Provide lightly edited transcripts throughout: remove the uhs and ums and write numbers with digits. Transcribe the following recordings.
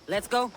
Let's go.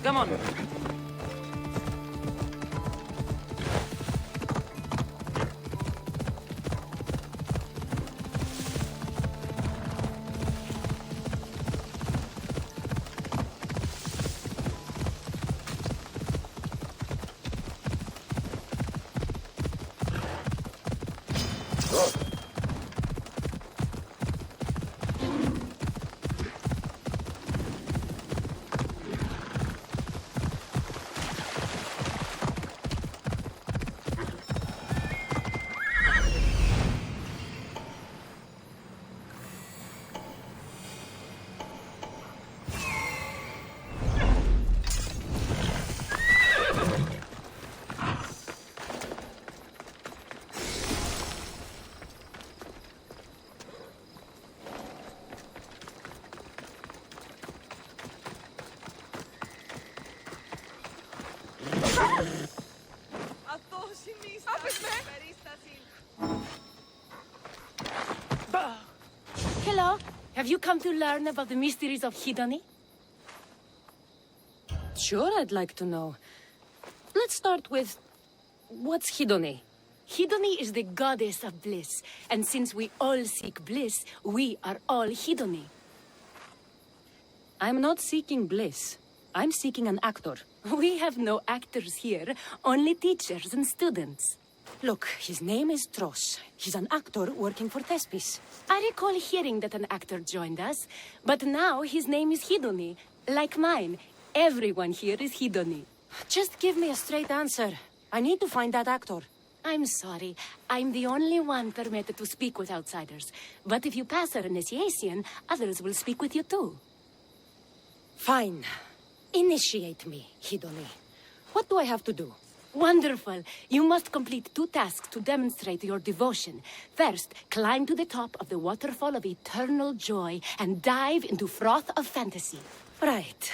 Come on. Hello. Have you come to learn about the mysteries of hedony? Sure, I'd like to know. Let's start with... what's hedony? Hedony is the goddess of bliss, and since we all seek bliss, we are all hedony. I'm not seeking bliss. I'm seeking an actor. We have no actors here, only teachers and students. Look, his name is Tros. He's an actor working for Thespis. I recall hearing that an actor joined us, but now his name is Hedony, like mine. Everyone here is Hedony. Just give me a straight answer. I need to find that actor. I'm sorry. I'm the only one permitted to speak with outsiders. But if you pass our initiation, others will speak with you too. Fine. Initiate me, Hedony. What do I have to do? Wonderful. You must complete 2 tasks to demonstrate your devotion. First, climb to the top of the waterfall of eternal joy and dive into froth of fantasy. Right.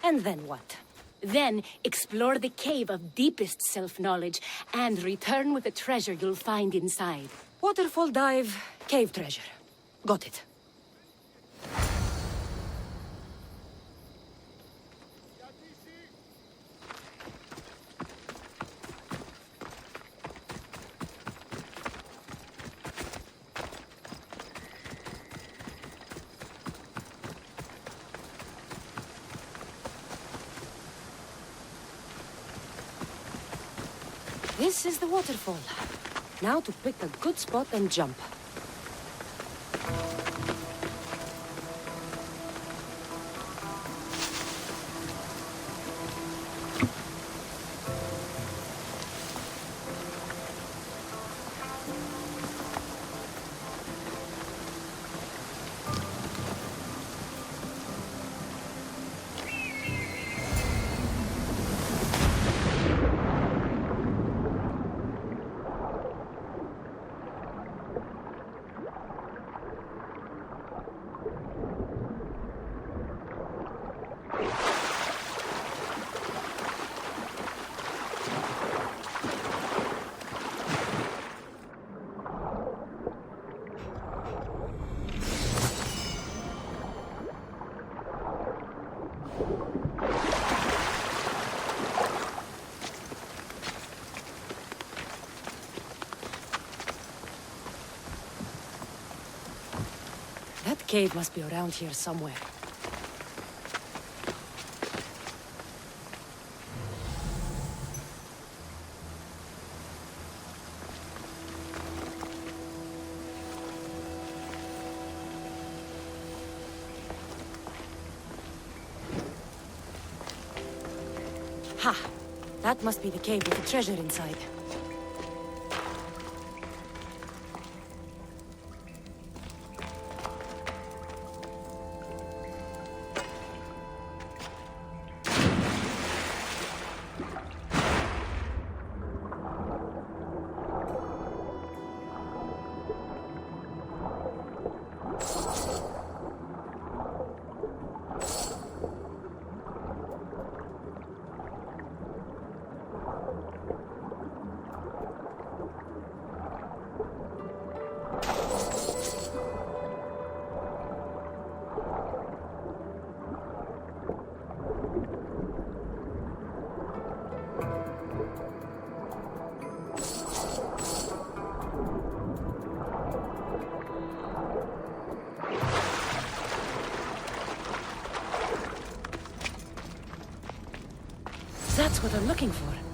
And then what? Then, explore the cave of deepest self-knowledge and return with the treasure you'll find inside. Waterfall dive, cave treasure. Got it. This is the waterfall. Now to pick a good spot and jump. cave must be around here somewhere. Ha! That must be the cave with the treasure inside. That's what I'm looking for.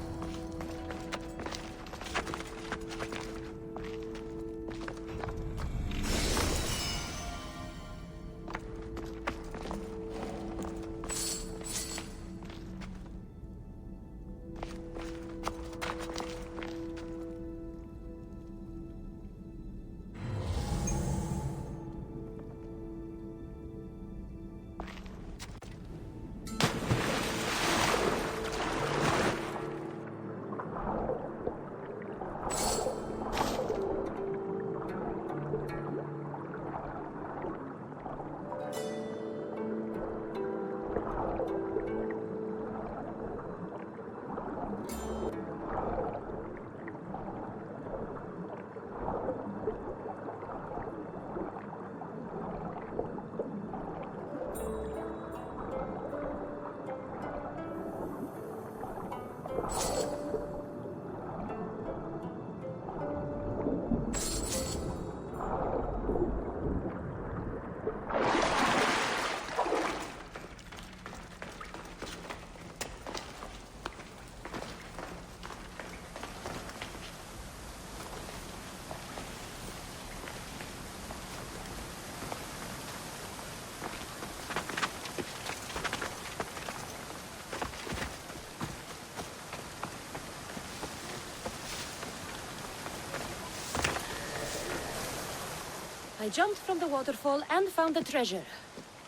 I jumped from the waterfall and found the treasure.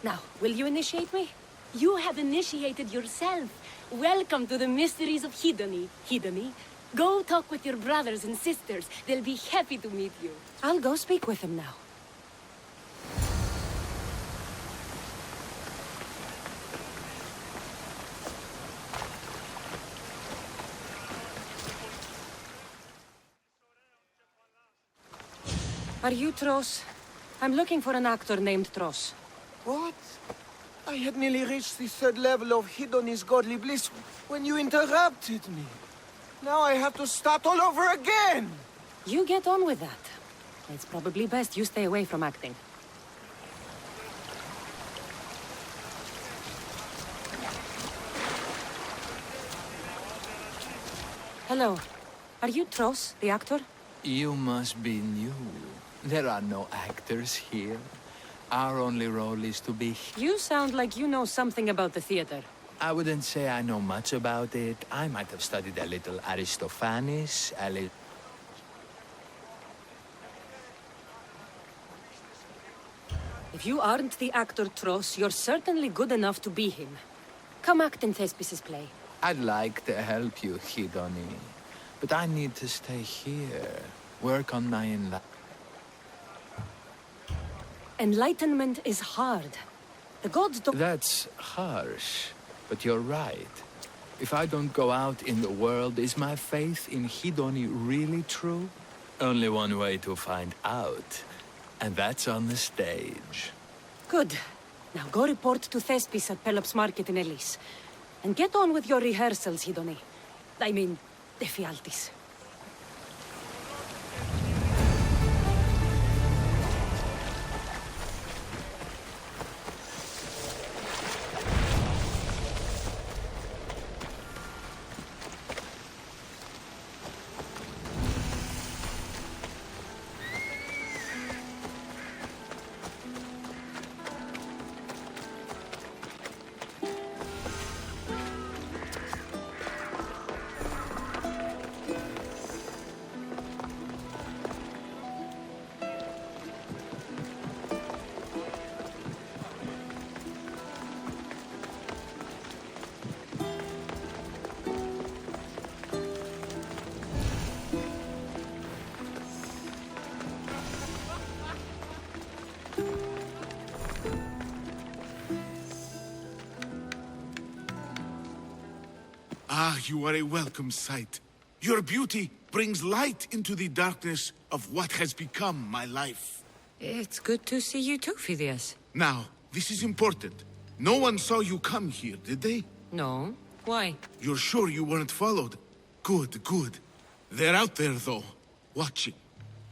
Now, will you initiate me? You have initiated yourself. Welcome to the mysteries of Hedony. Hedony, go talk with your brothers and sisters. They'll be happy to meet you. I'll go speak with them now. Are you Tros? I'm looking for an actor named Tros. What? I had nearly reached the third level of Hedony's godly bliss when you interrupted me. Now I have to start all over again! You get on with that. It's probably best you stay away from acting. Hello. Are you Tros, the actor? You must be new. There are no actors here. Our only role is to be... You sound like you know something about the theater. I wouldn't say I know much about it. I might have studied a little Aristophanes, a little... If you aren't the actor Tros, you're certainly good enough to be him. Come act in Thespis' play. I'd like to help you, Hedony. But I need to stay here. Work on my Enlightenment is hard. The gods don't... That's harsh, but you're right. If I don't go out in the world, is my faith in Hedony really true? Only one way to find out, and that's on the stage. Good. Now go report to Thespis at Pelops Market in Elis. And get on with your rehearsals, Hedony. I mean, Ephialtes. you are a welcome sight. Your beauty brings light into the darkness of what has become my life. It's good to see you too, Phidias. Now, this is important. No one saw you come here, did they? No. Why? You're sure you weren't followed? Good, good. They're out there, though. Watching.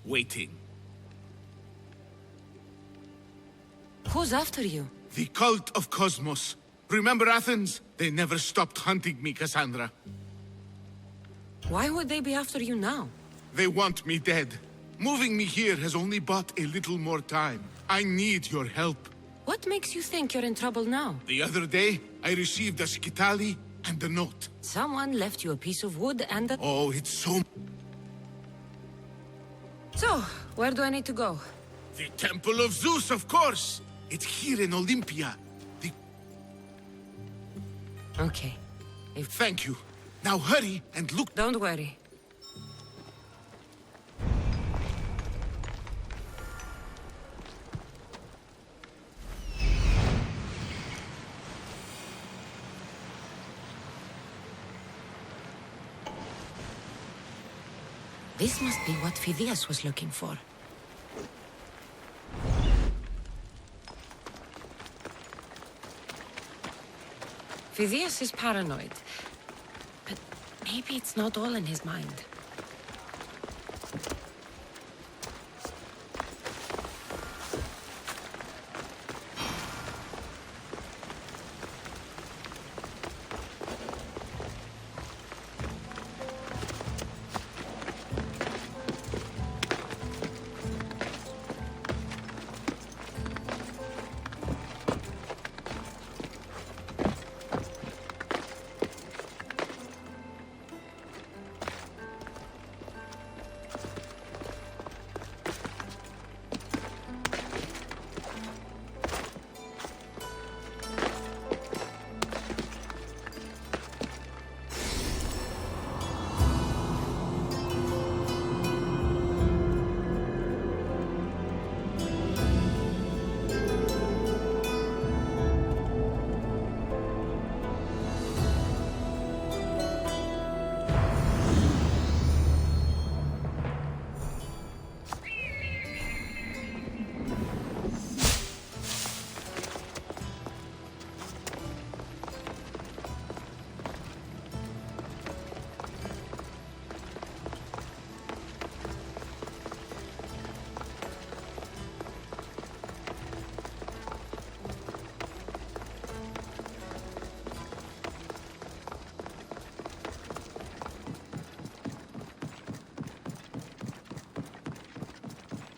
Waiting. Who's after you? The cult of Cosmos. Remember Athens? They never stopped hunting me, Cassandra. Why would they be after you now? They want me dead. Moving me here has only bought a little more time. I need your help. What makes you think you're in trouble now? The other day, I received a skitali and a note. Someone left you a piece of wood and a... Oh, it's so... So, where do I need to go? The Temple of Zeus, of course! It's here in Olympia. Okay. Thank you. Now hurry and look... Don't worry. This must be what Phidias was looking for. Phidias is paranoid, but maybe it's not all in his mind.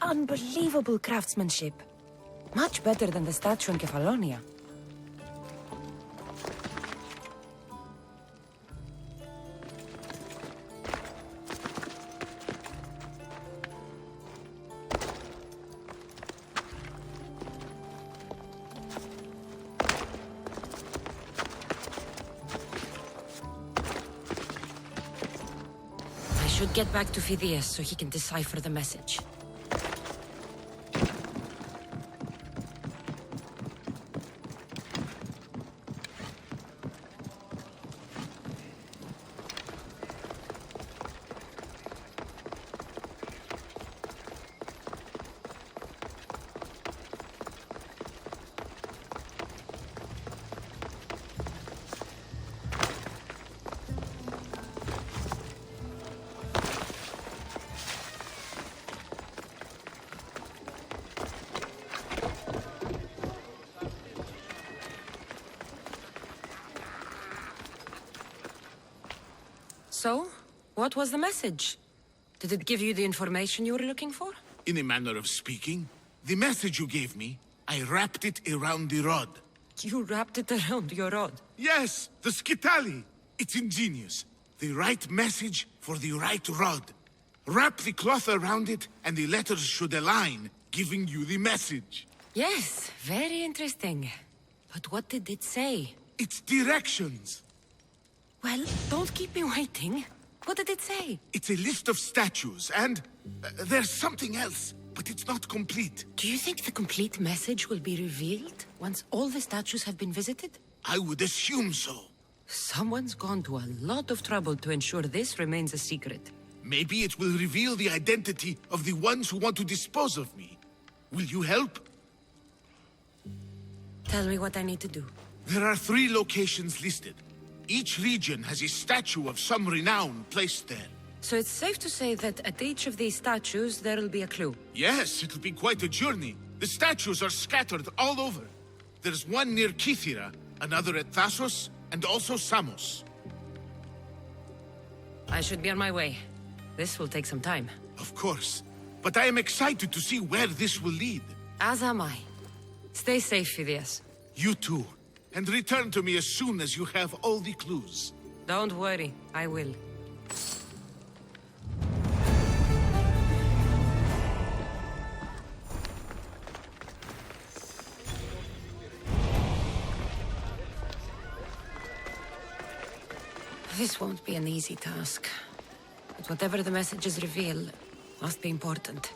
Unbelievable craftsmanship. Much better than the statue in Kefalonia. I should get back to Phidias so he can decipher the message. So, what was the message? Did it give you the information you were looking for? In a manner of speaking, the message you gave me, I wrapped it around the rod. You wrapped it around your rod. Yes, the skitali. It's ingenious. The right message for the right rod. Wrap the cloth around it, and the letters should align, giving you the message. Yes, very interesting. But what did it say? It's directions. Well, don't keep me waiting. What did it say? It's a list of statues, and there's something else, but it's not complete. Do you think the complete message will be revealed once all the statues have been visited? I would assume so. Someone's gone to a lot of trouble to ensure this remains a secret. Maybe it will reveal the identity of the ones who want to dispose of me. Will you help? Tell me what I need to do. There are 3 locations listed. Each region has a statue of some renown placed there. So it's safe to say that at each of these statues there'll be a clue. Yes, it'll be quite a journey. The statues are scattered all over. There's one near Kythera, another at Thassos, and also Samos. I should be on my way. This will take some time. Of course. But I am excited to see where this will lead. As am I. Stay safe, Phidias. You too. And return to me as soon as you have all the clues. Don't worry, I will. This won't be an easy task. But whatever the messages reveal, must be important.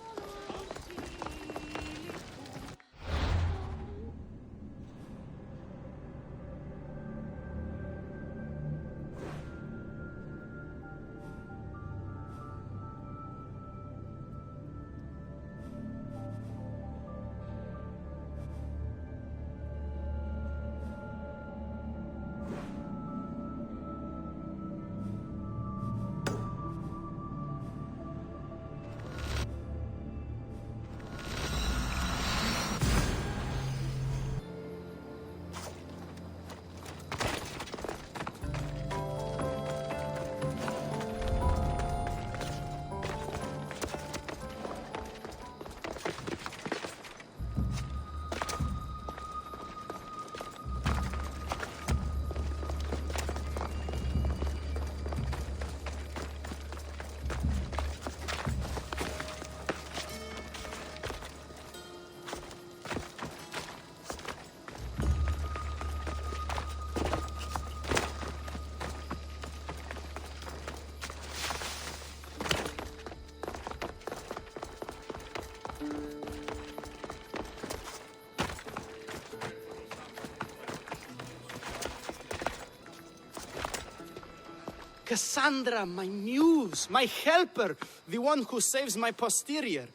Cassandra, my muse, my helper, the one who saves my posterior.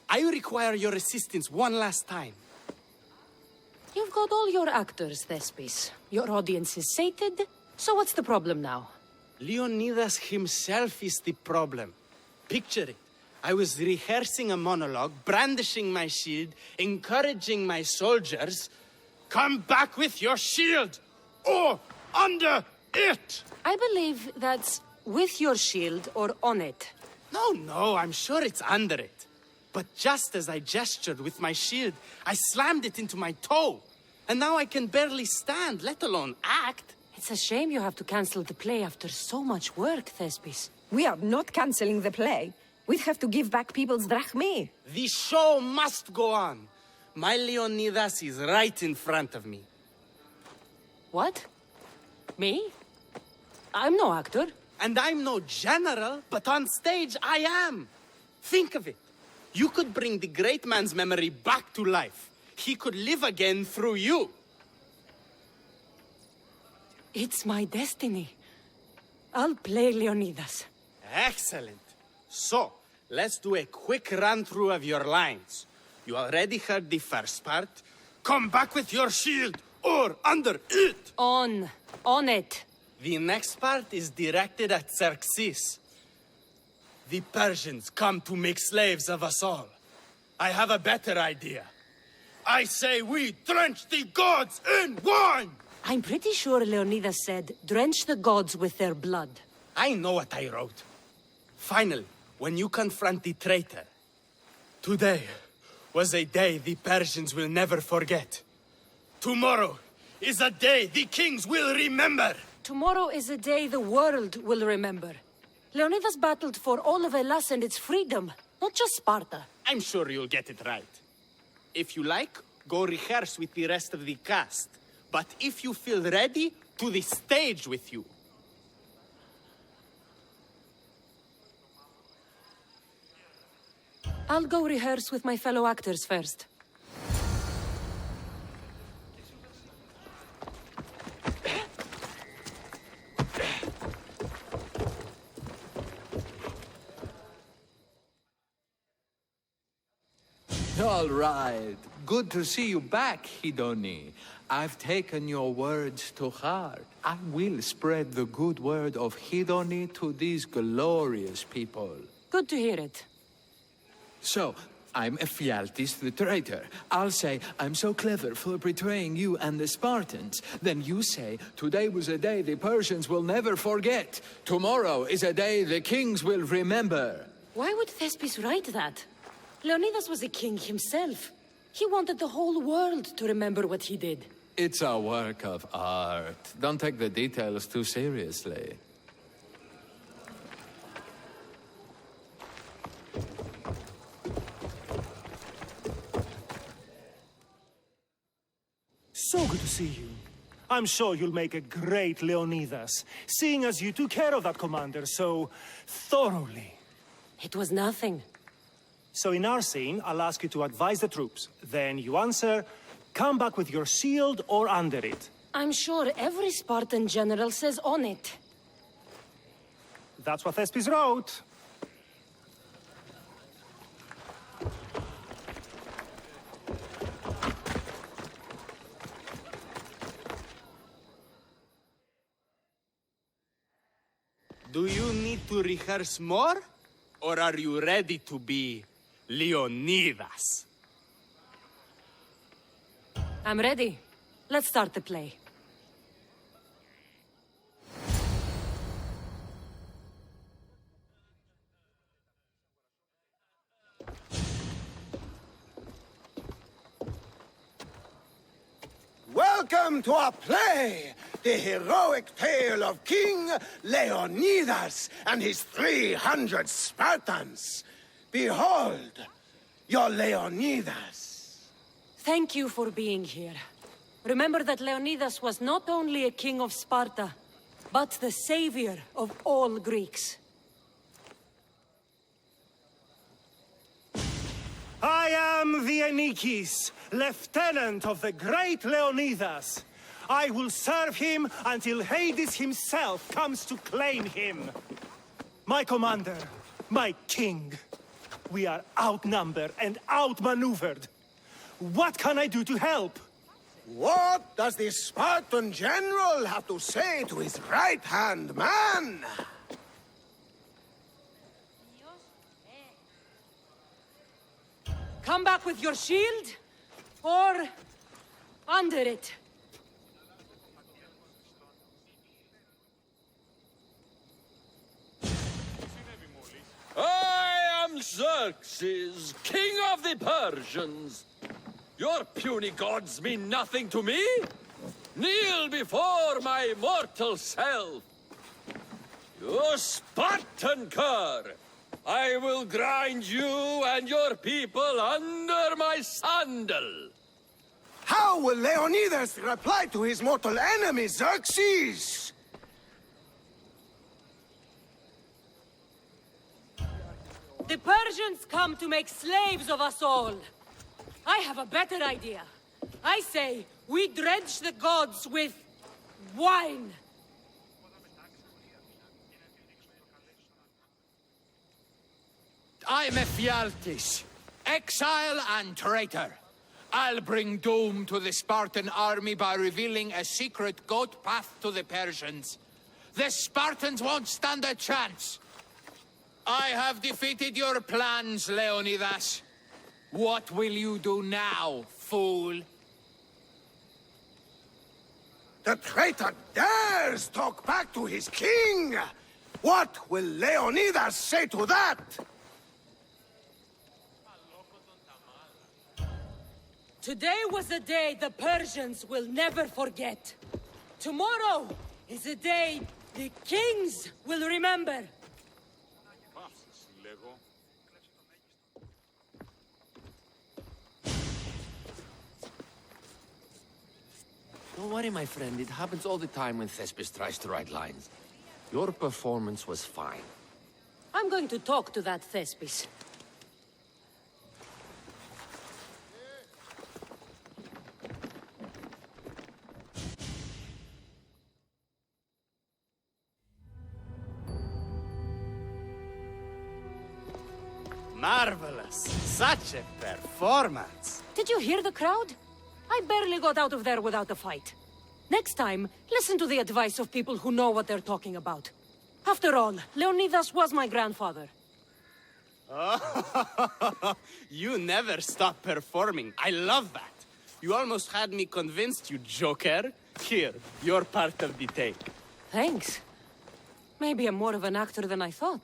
I require your assistance one last time. You've got all your actors, Thespis. Your audience is sated, so what's the problem now? Leonidas himself is the problem. Picture it. I was rehearsing a monologue, brandishing my shield, encouraging my soldiers. Come back with your shield! Or under it! I believe that's with your shield or on it. No, I'm sure it's under it. But just as I gestured with my shield, I slammed it into my toe. And now I can barely stand, let alone act. It's a shame you have to cancel the play after so much work, Thespis. We are not cancelling the play. We'd have to give back people's drachmae. The show must go on. My Leonidas is right in front of me. What? Me? I'm no actor. And I'm no general, but on stage I am. Think of it. You could bring the great man's memory back to life. He could live again through you. It's my destiny. I'll play Leonidas. Excellent. So, let's do a quick run-through of your lines. You already heard the first part. Come back with your shield, or under it. On it. The next part is directed at Xerxes. The Persians come to make slaves of us all. I have a better idea. I say we drench the gods in wine! I'm pretty sure Leonidas said, drench the gods with their blood. I know what I wrote. Finally, when you confront the traitor, today was a day the Persians will never forget. Tomorrow is a day the kings will remember. Tomorrow is a day the world will remember. Leonidas battled for all of Hellas and its freedom, not just Sparta. I'm sure you'll get it right. If you like, go rehearse with the rest of the cast. But if you feel ready, to the stage with you. I'll go rehearse with my fellow actors first. All right. Good to see you back, Hidoni. I've taken your words to heart. I will spread the good word of Hidoni to these glorious people. Good to hear it. So, I'm Ephialtes the traitor. I'll say, I'm so clever for betraying you and the Spartans. Then you say, today was a day the Persians will never forget. Tomorrow is a day the kings will remember. Why would Thespis write that? Leonidas was a king himself. He wanted the whole world to remember what he did. It's a work of art. Don't take the details too seriously. So good to see you. I'm sure you'll make a great Leonidas, seeing as you took care of that commander so thoroughly. It was nothing. So in our scene, I'll ask you to advise the troops. Then you answer, come back with your shield or under it. I'm sure every Spartan general says on it. That's what Thespis wrote. Do you need to rehearse more? Or are you ready to be Leonidas? I'm ready. Let's start the play. Welcome to our play, the heroic tale of King Leonidas and his 300 Spartans. Behold, your Leonidas. Thank you for being here. Remember that Leonidas was not only a king of Sparta, but the savior of all Greeks. I am the Anikis, lieutenant of the great Leonidas. I will serve him until Hades himself comes to claim him. My commander, my king, we are outnumbered and outmaneuvered. What can I do to help? What does the Spartan general have to say to his right-hand man? Come back with your shield, or under it. I am Xerxes, king of the Persians. Your puny gods mean nothing to me. Kneel before my mortal self. You Spartan cur! I will grind you and your people under my sandal. How will Leonidas reply to his mortal enemy, Xerxes? The Persians come to make slaves of us all. I have a better idea. I say we drench the gods with wine. I'm Ephialtes, exile and traitor. I'll bring doom to the Spartan army by revealing a secret goat path to the Persians. The Spartans won't stand a chance. I have defeated your plans, Leonidas. What will you do now, fool? The traitor dares talk back to his king! What will Leonidas say to that? Today was a day the Persians will never forget. Tomorrow is a day the kings will remember. Don't worry, my friend. It happens all the time when Thespis tries to write lines. Your performance was fine. I'm going to talk to that Thespis. Marvelous. Such a performance. Did you hear the crowd? I barely got out of there without a fight. Next time, listen to the advice of people who know what they're talking about. After all, Leonidas was my grandfather. Oh, you never stop performing. I love that. You almost had me convinced, you joker. Here, you're part of the take. Thanks. Maybe I'm more of an actor than I thought.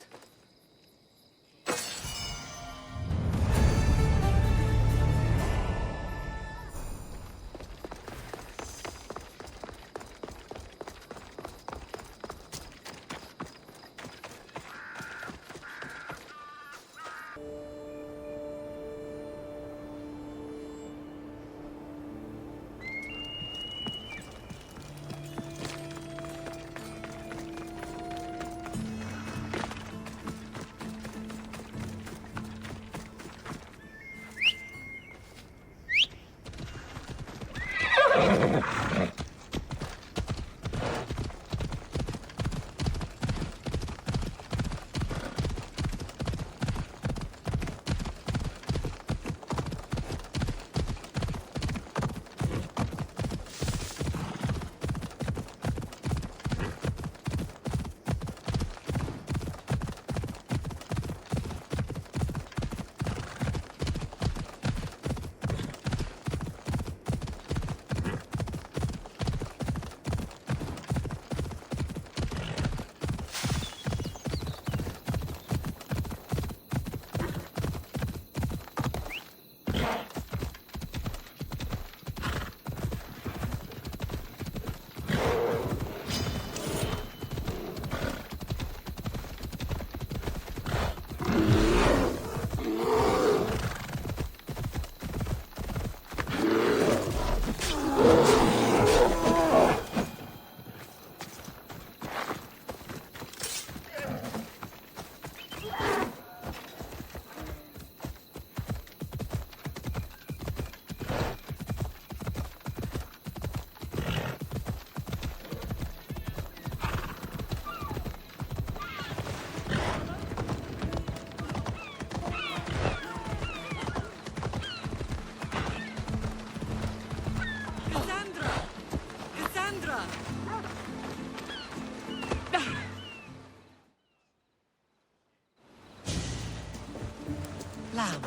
Lamb,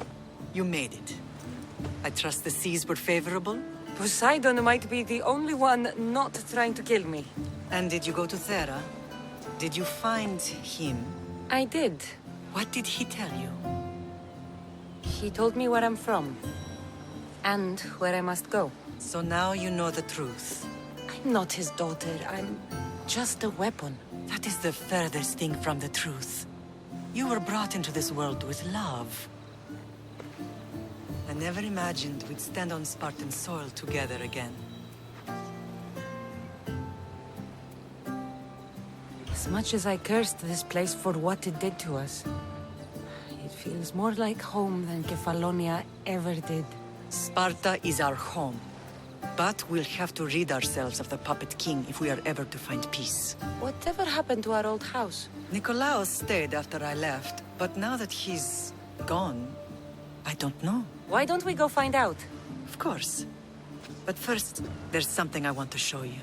you made it. I trust the seas were favorable? Poseidon might be the only one not trying to kill me. And did you go to Thera? Did you find him? I did. What did he tell you? He told me where I'm from. And where I must go. So now you know the truth. I'm not his daughter. I'm just a weapon. That is the furthest thing from the truth. You were brought into this world with love. I never imagined we'd stand on Spartan soil together again. As much as I cursed this place for what it did to us, it feels more like home than Kefalonia ever did. Sparta is our home. But we'll have to rid ourselves of the puppet king if we are ever to find peace. Whatever happened to our old house? Nikolaos stayed after I left, but now that he's gone, I don't know. Why don't we go find out? Of course. But first, there's something I want to show you.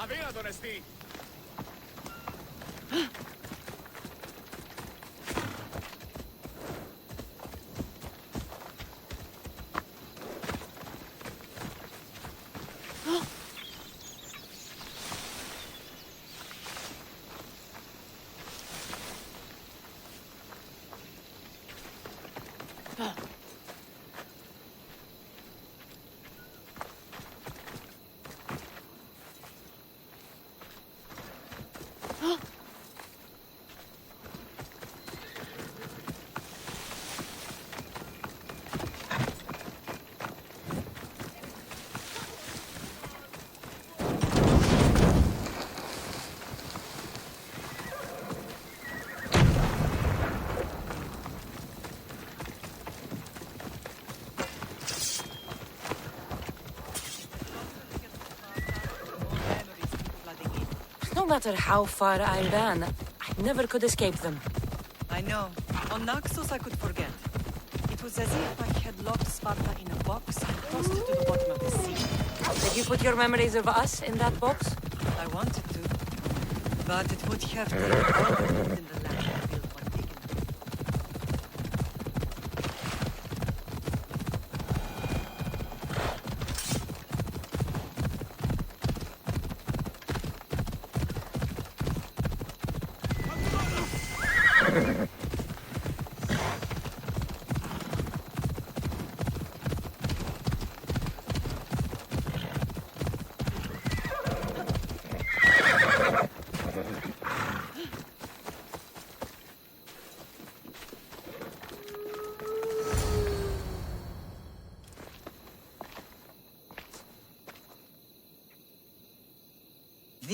Αδύνατον εστί. No matter how far I ran, I never could escape them. I know. On Naxos I could forget. It was as if I had locked Sparta in a box and tossed it to the bottom of the sea. Did you put your memories of us in that box? I wanted to, but it would have taken all the land in the land to build one big enough.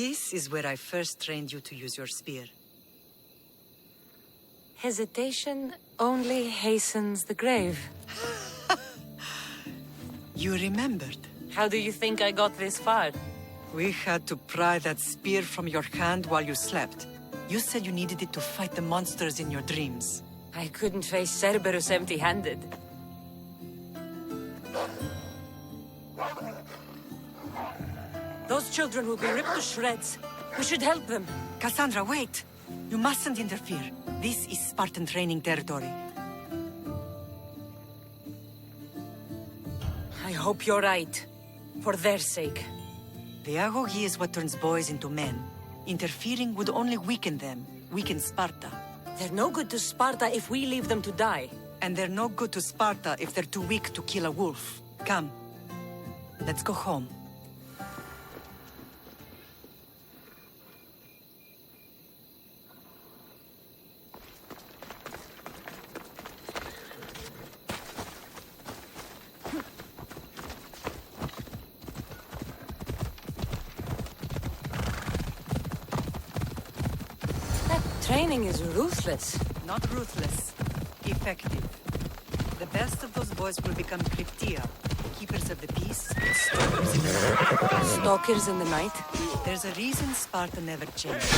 This is where I first trained you to use your spear. Hesitation only hastens the grave. You remembered. How do you think I got this far? We had to pry that spear from your hand while you slept. You said you needed it to fight the monsters in your dreams. I couldn't face Cerberus empty-handed. Those children will be ripped to shreds. We should help them. Cassandra, wait! You mustn't interfere. This is Spartan training territory. I hope you're right. For their sake. The agoge is what turns boys into men. Interfering would only weaken them, weaken Sparta. They're no good to Sparta if we leave them to die. And they're no good to Sparta if they're too weak to kill a wolf. Come. Let's go home. Training is ruthless. Not ruthless. Effective. The best of those boys will become Cryptia, keepers of the peace, and stalkers in the night. Stalkers in the night? There's a reason Sparta never changes.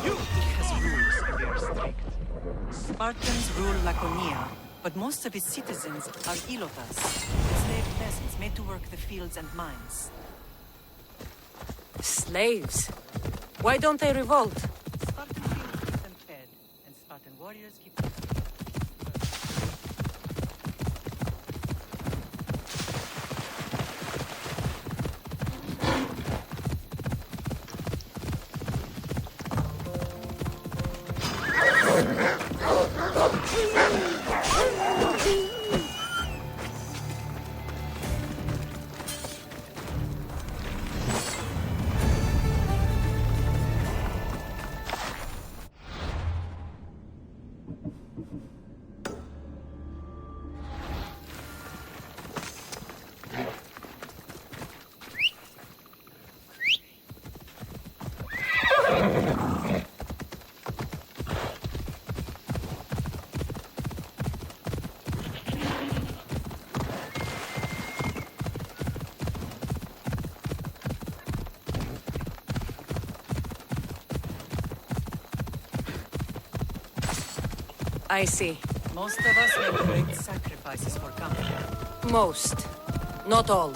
It has rules, and they are strict. Spartans rule Laconia, but most of its citizens are ilotas, enslaved peasants made to work the fields and mines. Slaves? Why don't they revolt? Spartan fields keep them fed, and Spartan warriors keep them free. I see. Most of us make great sacrifices for comfort. Most. Not all.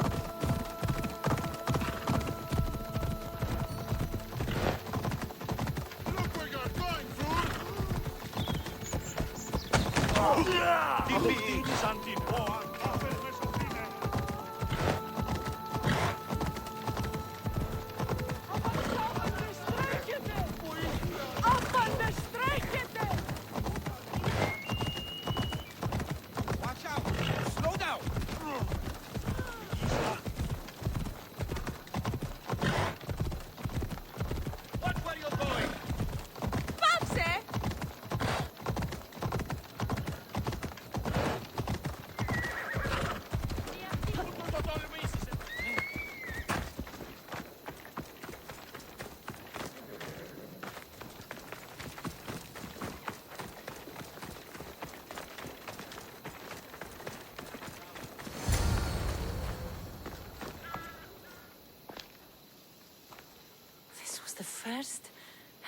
The first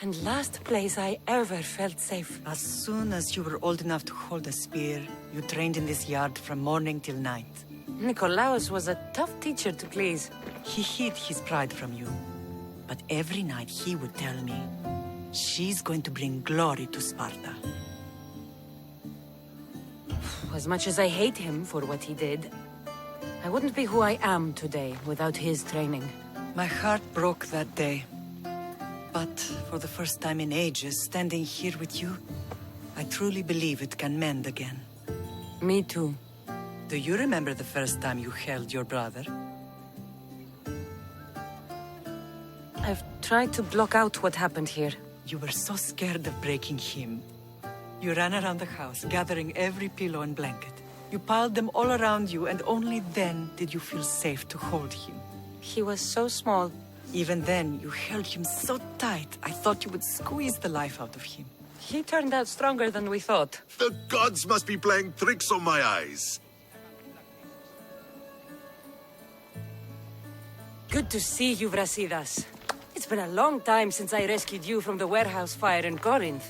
and last place I ever felt safe. As soon as you were old enough to hold a spear, you trained in this yard from morning till night. Nikolaos was a tough teacher to please. He hid his pride from you. But every night he would tell me, she's going to bring glory to Sparta. As much as I hate him for what he did, I wouldn't be who I am today without his training. My heart broke that day. But for the first time in ages, standing here with you, I truly believe it can mend again. Me too. Do you remember the first time you held your brother? I've tried to block out what happened here. You were so scared of breaking him. You ran around the house, gathering every pillow and blanket. You piled them all around you, and only then did you feel safe to hold him. He was so small. Even then, you held him so tight, I thought you would squeeze the life out of him. He turned out stronger than we thought. The gods must be playing tricks on my eyes. Good to see you, Brasidas. It's been a long time since I rescued you from the warehouse fire in Corinth.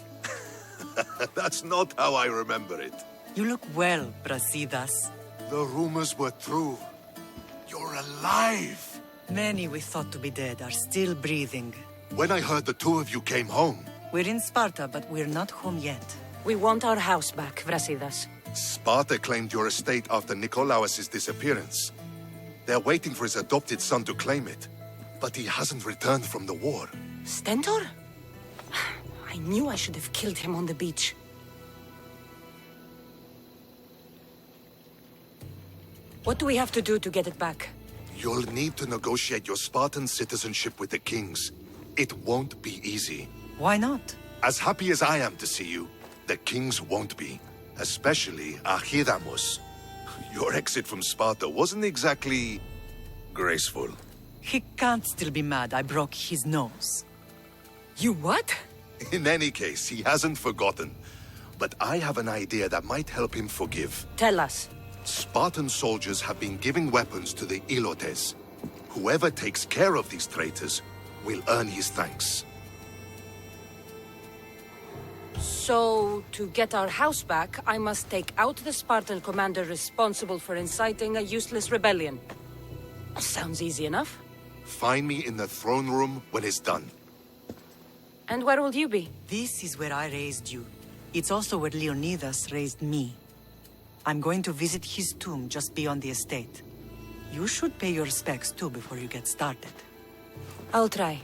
That's not how I remember it. You look well, Brasidas. The rumors were true. You're alive! Many we thought to be dead are still breathing. When I heard the two of you came home... We're in Sparta, but we're not home yet. We want our house back, Brasidas. Sparta claimed your estate after Nikolaos' disappearance. They're waiting for his adopted son to claim it. But he hasn't returned from the war. Stentor? I knew I should have killed him on the beach. What do we have to do to get it back? You'll need to negotiate your Spartan citizenship with the kings. It won't be easy. Why not? As happy as I am to see you, the kings won't be. Especially Archidamos. Your exit from Sparta wasn't exactly... graceful. He can't still be mad I broke his nose. You what? In any case, he hasn't forgotten. But I have an idea that might help him forgive. Tell us. Spartan soldiers have been giving weapons to the Ilotes. Whoever takes care of these traitors will earn his thanks. So, to get our house back, I must take out the Spartan commander responsible for inciting a useless rebellion. Sounds easy enough. Find me in the throne room when it's done. And where will you be? This is where I raised you. It's also where Leonidas raised me. I'm going to visit his tomb just beyond the estate. You should pay your respects too before you get started. I'll try.